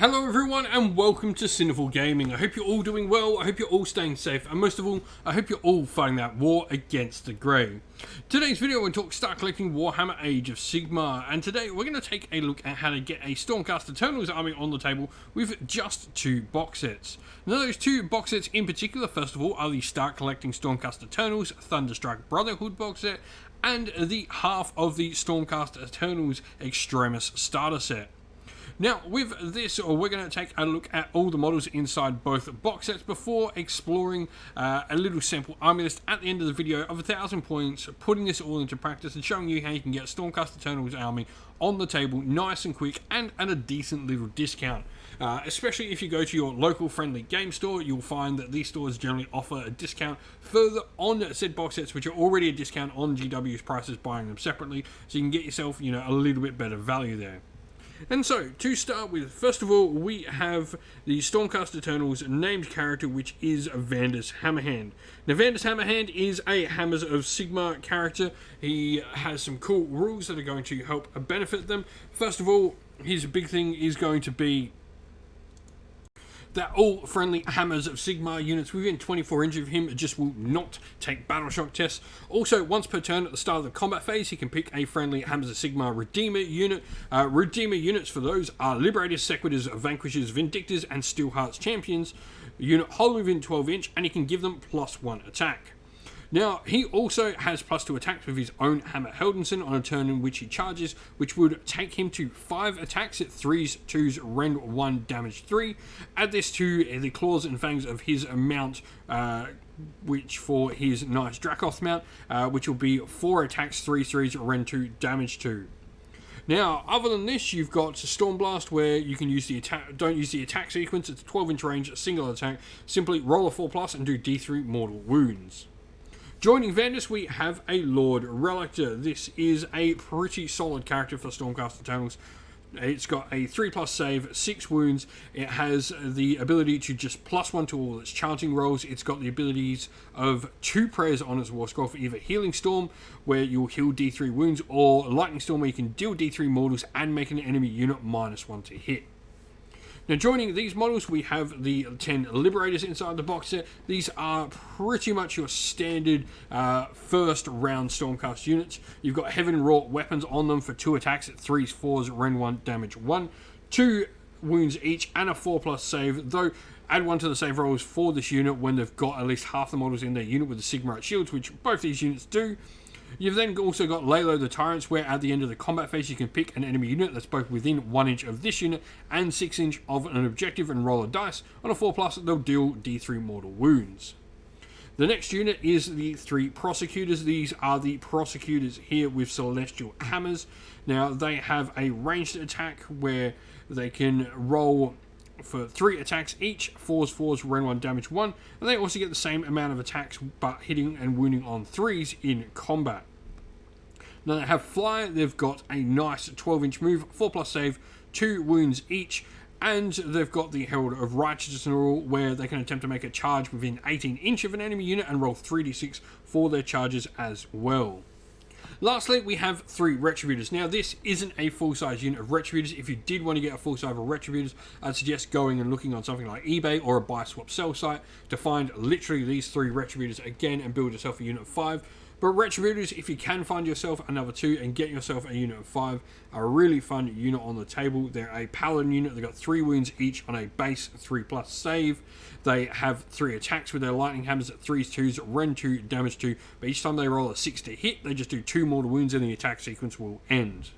Hello everyone and welcome to Sinful Gaming. I hope you're all doing well, I hope you're all staying safe, and most of all, I hope you're all fighting that war against the grey. Today's video we're going to start collecting Warhammer Age of Sigmar, and today we're going to take a look at how to get a Stormcast Eternals army on the table with just 2 box sets. Now those 2 box sets in particular, first of all, are the Start Collecting Stormcast Eternals Thunderstruck Brotherhood box set, and the half of the Stormcast Eternals Extremis starter set. Now, with this, we're going to take a look at all the models inside both box sets before exploring a little sample army list at the end of the video of 1,000 points, putting this all into practice and showing you how you can get a Stormcast Eternals army on the table nice and quick and at a decent little discount. Especially if you go to your local friendly game store, you'll find that these stores generally offer a discount further on said box sets, which are already a discount on GW's prices buying them separately, so you can get yourself, a little bit better value there. And so, to start with, first of all, we have the Stormcast Eternals named character, which is Vandus Hammerhand. Now, Vandus Hammerhand is a Hammers of Sigmar character. He has some cool rules that are going to help benefit them. First of all, his big thing is going to be that all friendly Hammers of Sigmar units within 24 inches of him just will not take battle shock tests. Also, once per turn at the start of the combat phase, he can pick a friendly Hammers of Sigmar Redeemer unit. Redeemer units for those are Liberators, Sequitors, Vanquishers, Vindictors, and Steelheart's Champions. Unit wholly within 12 inch, and he can give them +1 attack. Now, he also has +2 attacks with his own Hammer Heldenson on a turn in which he charges, which would take him to 5 attacks at 3s, 2s, rend 1, damage 3. Add this to the claws and fangs of his mount, which for his nice Dracoth mount, which will be 4 attacks, 3 3s, rend 2, damage 2. Now, other than this, you've got Stormblast, where you can use the attack. Don't use the attack sequence. It's a 12-inch range, a single attack. Simply roll a 4+ and do D3 mortal wounds. Joining Vandus, we have a Lord Relictor. This is a pretty solid character for Stormcast Eternals. It's got a 3+ save, 6 wounds. It has the ability to just +1 to all its charging rolls. It's got the abilities of 2 prayers on its War Scroll for either Healing Storm, where you'll heal D3 wounds, or Lightning Storm, where you can deal D3 mortals and make an enemy unit -1 to hit. Now, joining these models, we have the 10 Liberators inside the box set. These are pretty much your standard first round Stormcast units. You've got Heaven-wrought weapons on them for 2 attacks at 3s, 4s, rend 1, damage 1, 2 wounds each, and a 4+ save, though add 1 to the save rolls for this unit when they've got at least half the models in their unit with the Sigmarite shields, which both these units do. You've then also got Lalo the Tyrants, where at the end of the combat phase you can pick an enemy unit that's both within 1 inch of this unit and 6 inch of an objective and roll a dice. On a 4+, they'll deal D3 mortal wounds. The next unit is the 3 Prosecutors. These are the Prosecutors here with Celestial Hammers. Now, they have a ranged attack where they can roll for 3 attacks each, 4s, 4s, rend 1, damage 1, and they also get the same amount of attacks but hitting and wounding on 3s in combat. Now they have Fly. They've got a nice 12-inch move, 4+ save, 2 wounds each, and they've got the Herald of Righteousness rule, where they can attempt to make a charge within 18 inch of an enemy unit and roll 3d6 for their charges as well. Lastly, we have 3 Retributors. Now, this isn't a full-size unit of Retributors. If you did want to get a full size of Retributors, I'd suggest going and looking on something like eBay or a buy, swap, sell site to find literally these 3 Retributors again and build yourself a unit of 5. But Retributors, if you can find yourself another 2 and get yourself a unit of 5, are a really fun unit on the table. They're a Paladin unit. They've got 3 wounds each on a base 3+ save. They have 3 attacks with their Lightning Hammers at 3s, 2s, rend 2, damage 2. But each time they roll a 6 to hit, they just do 2 mortal wounds and the attack sequence will end.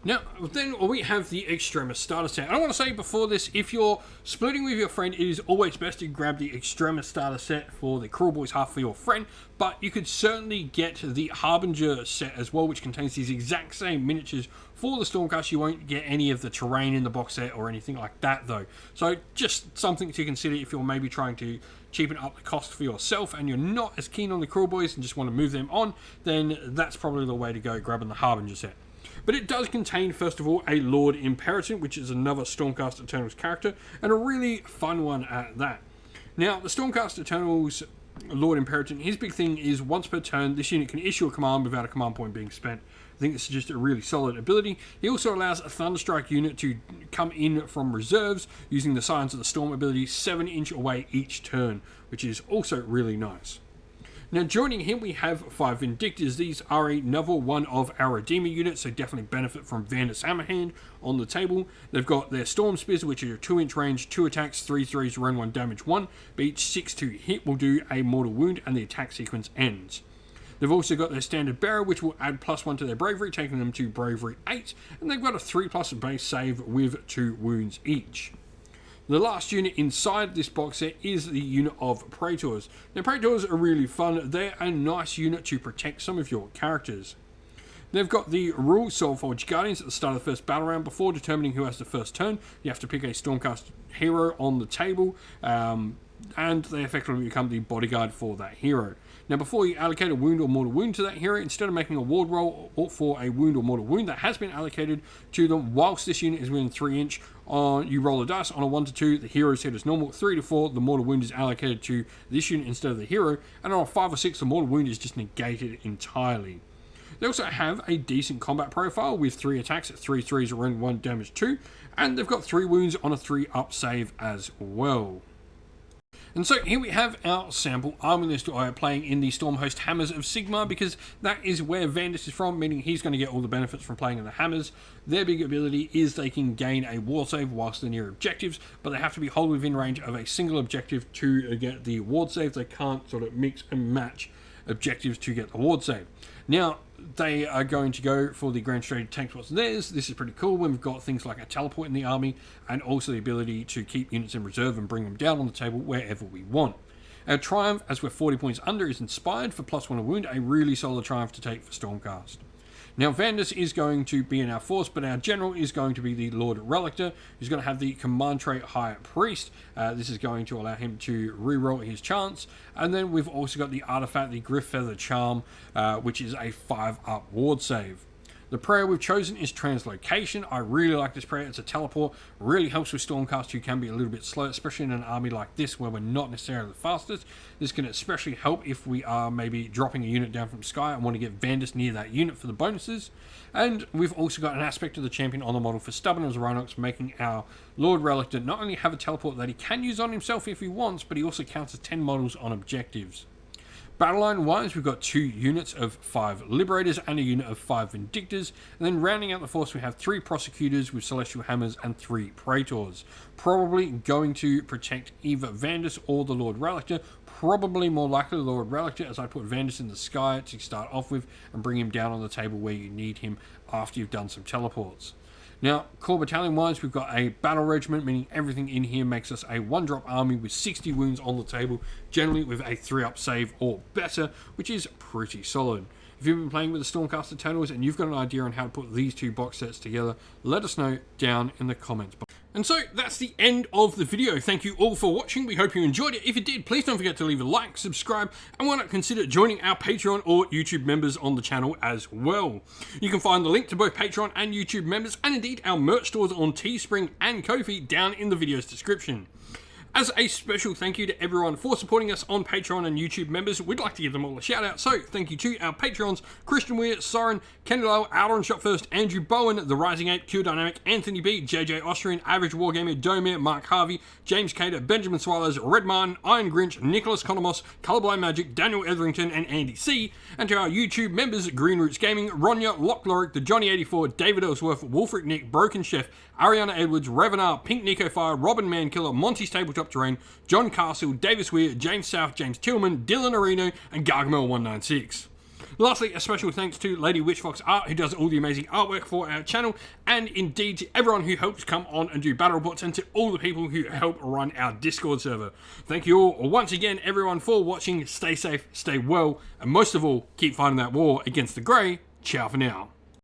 Now, then we have the Extremis starter set. And I want to say before this, if you're splitting with your friend, it is always best to grab the Extremis starter set for the Cruel Boys half for your friend. But you could certainly get the Harbinger set as well, which contains these exact same miniatures for the Stormcast. You won't get any of the terrain in the box set or anything like that, though. So just something to consider if you're maybe trying to cheapen up the cost for yourself and you're not as keen on the Cruel Boys and just want to move them on, then that's probably the way to go, grabbing the Harbinger set. But it does contain, first of all, a Lord Imperator, which is another Stormcast Eternals character, and a really fun one at that. Now, the Stormcast Eternals Lord Imperator, his big thing is once per turn, this unit can issue a command without a command point being spent. I think this is just a really solid ability. He also allows a Thunderstrike unit to come in from reserves using the Signs of the Storm ability 7 inch away each turn, which is also really nice. Now joining him we have 5 Vindictors. These are another one of our Redeemer units, so definitely benefit from Vandus Hammerhand on the table. They've got their Storm Spears, which are 2 inch range, 2 attacks, 3/3s, run 1, damage 1, but each 6 to hit will do a mortal wound and the attack sequence ends. They've also got their Standard Bearer, which will add +1 to their Bravery, taking them to Bravery 8, and they've got a 3+ base save with 2 wounds each. The last unit inside this box set is the unit of Praetors. Now Praetors are really fun. They're a nice unit to protect some of your characters. They've got the Rule Soulforged Guardians at the start of the first battle round. Before determining who has the first turn, you have to pick a Stormcast hero on the table, and they effectively become the bodyguard for that hero. Now before you allocate a wound or mortal wound to that hero, instead of making a ward roll for a wound or mortal wound that has been allocated to them whilst this unit is within 3 inch, you roll a dice. On a 1 to 2, the hero's hit as normal. 3 to 4, the mortal wound is allocated to this unit instead of the hero, and on a 5 or 6, the mortal wound is just negated entirely. They also have a decent combat profile with 3 attacks at 3/3s, run 1, damage 2, and they've got 3 wounds on a 3-up save as well. And so here we have our sample army list playing in the Stormhost Hammers of Sigmar, because that is where Vandus is from, meaning he's going to get all the benefits from playing in the Hammers. Their big ability is they can gain a ward save whilst they're near objectives, but they have to be wholly within range of a single objective to get the ward save. They can't sort of mix and match objectives to get the ward save. Now, they are going to go for the Grand Strategy tank what's theirs. This is pretty cool when we've got things like a teleport in the army and also the ability to keep units in reserve and bring them down on the table wherever we want. Our Triumph, as we're 40 points under, is inspired for +1 a wound, a really solid Triumph to take for Stormcast. Now Vandus is going to be in our force, but our general is going to be the Lord Relictor, who's going to have the command trait High Priest. This is going to allow him to reroll his chance. And then we've also got the artifact, the Griff Feather Charm, which is a 5-up ward save. The prayer we've chosen is Translocation. I really like this prayer. It's a teleport. Really helps with Stormcast, who can be a little bit slow, especially in an army like this where we're not necessarily the fastest. This can especially help if we are maybe dropping a unit down from sky and want to get Vandus near that unit for the bonuses. And we've also got an aspect of the champion on the model for Stubborn as Rhinox, making our Lord Relictor not only have a teleport that he can use on himself if he wants, but he also counts as 10 models on objectives. Battle line wise, we've got 2 units of 5 Liberators and a unit of 5 Vindictors, and then rounding out the force we have 3 Prosecutors with Celestial Hammers and 3 Praetors. Probably going to protect either Vandus or the Lord Relictor, probably more likely the Lord Relictor, as I put Vandus in the sky to start off with and bring him down on the table where you need him after you've done some teleports. Now, core battalion wise, we've got a battle regiment, meaning everything in here makes us a 1-drop army with 60 wounds on the table, generally with a 3-up save or better, which is pretty solid. If you've been playing with the Stormcaster Totals and you've got an idea on how to put these 2 box sets together, let us know down in the comments box. And so that's the end of the video. Thank you all for watching. We hope you enjoyed it. If you did, please don't forget to leave a like, subscribe, and why not consider joining our Patreon or YouTube members on the channel as well. You can find the link to both Patreon and YouTube members, and indeed our merch stores on Teespring and Ko-fi down in the video's description. As a special thank you to everyone for supporting us on Patreon and YouTube members, we'd like to give them all a shout out. So thank you to our Patreons, Christian Weir, Soren, Kenny Lyle, Outer and Shot First, Andrew Bowen, The Rising 8, Q Dynamic, Anthony B, JJ Austrian, Average Wargamer, Domir, Mark Harvey, James Cater, Benjamin Swallows, Red Martin, Iron Grinch, Nicholas Conomos, Colorblind Magic, Daniel Etherington, and Andy C. And to our YouTube members, Green Roots Gaming, Ronya, Lock Lorick, The Johnny84, David Ellsworth, Wolfric Nick, Broken Chef, Ariana Edwards, Revenar, Pink Nico Fire, Robin Mankiller, Monty's Tabletop Terrain, John Castle, Davis Weir, James South, James Tillman, Dylan Areno, and Gargamel196. Lastly, a special thanks to Lady Witchfox Art, who does all the amazing artwork for our channel, and indeed to everyone who helps come on and do battle reports, and to all the people who help run our Discord server. Thank you all once again, everyone, for watching. Stay safe, stay well, and most of all, keep fighting that war against the Grey. Ciao for now.